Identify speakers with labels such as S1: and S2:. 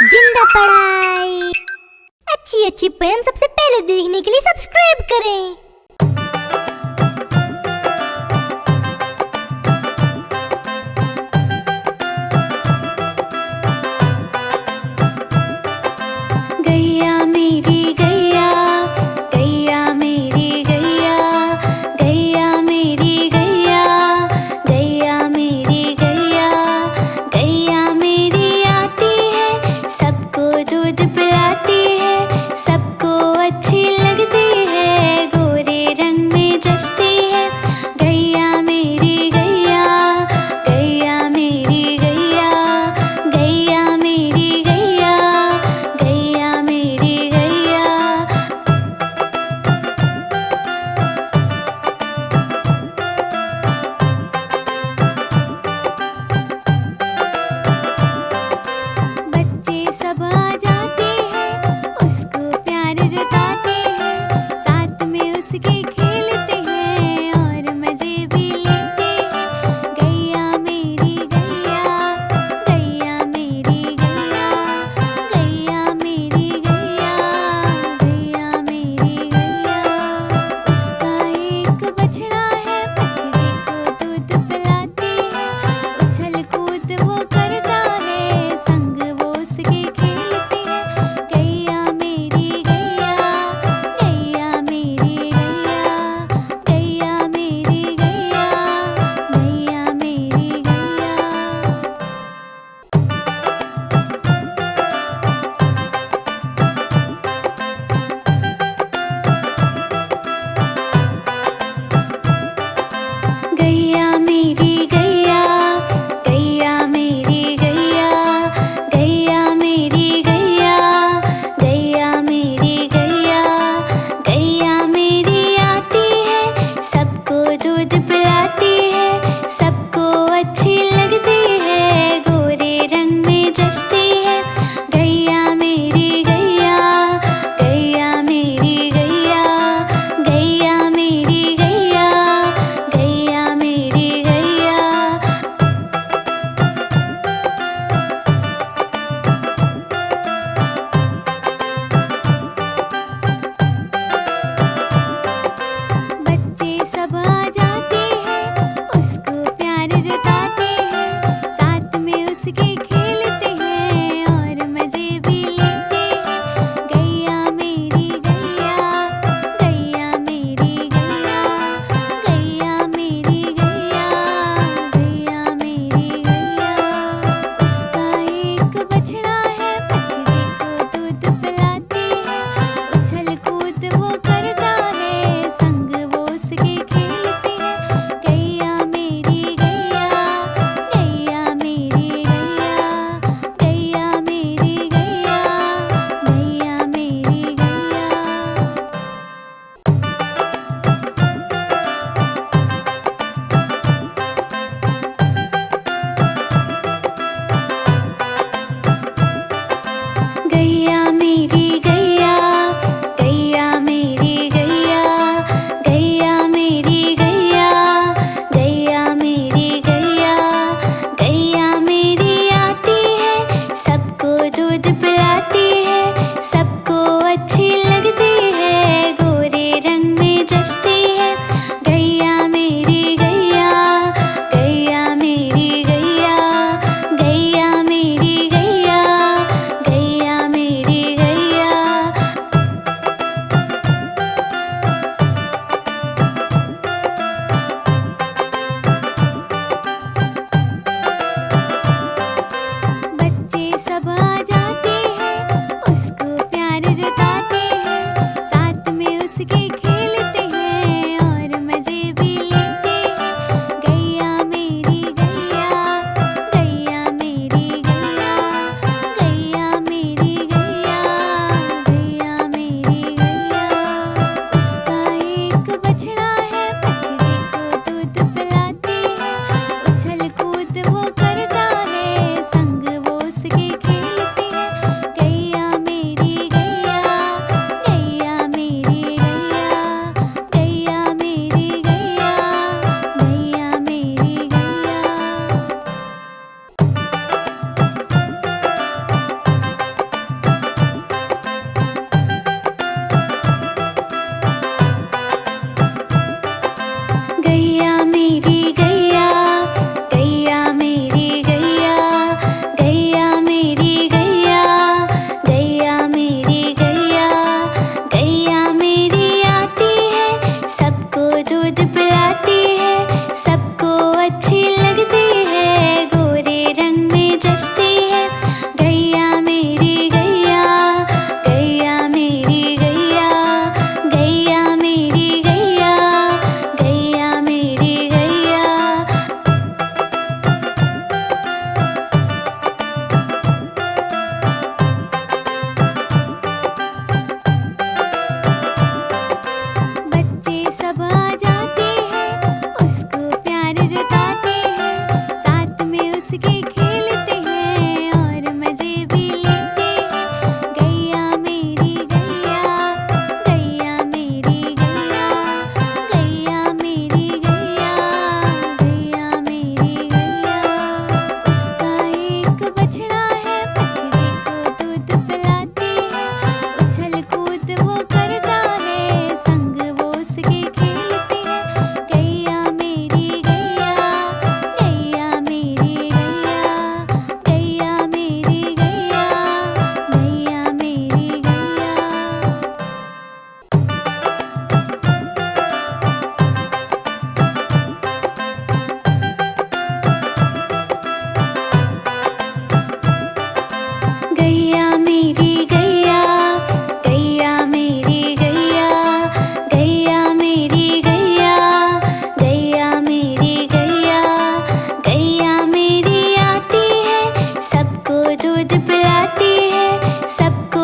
S1: जिंदा पढ़ाई। अच्छी अच्छी पोएम सबसे पहले देखने के लिए सब्सक्राइब करें।
S2: गैया मेरी गैया, गैया मेरी गैया, गैया मेरी गैया, गैया मेरी गैया, गैया मेरी आती है सबको दूध पिलाती है, सबको अच्छी लगती है, गोरे रंग में जचती है। गैया मेरी गैया, गैया मेरी गैया, गैया मेरी गैया, गैया मेरी गैया। बच्चे सब आ जाते हैं, उसको प्यार जताते हैं, साथ में उसके खेलते हैं और मजे भी लेते हैं। गैया मेरी गैया, गैया मेरी गैया, गैया मेरी गैया, गैया मेरी गैया। उसका एक बछड़ा है, बछड़े को दूध पिलाती है, उछल कूद वो करता है, संग वो उसके खेलती है। गैया मेरी गैया, गैया मेरी गैया, गैया मेरी गैया, गैया मेरी गैया। गैया मेरी गैया, गैया मेरी गैया, गैया मेरी गैया, गैया मेरी गैया, गैया मेरी आती है सबको दूध पिलाती है, सबको अच्छी लगती है, गोरे रंग में जचती है। गैया मेरी गैया, गैया मेरी गैया, गैया मेरी गैया, गैया मेरी गैया। बच्चे सब आ जाते हैं, उसको प्यार जताते हैं, साथ में उसके खेलते हैं सबको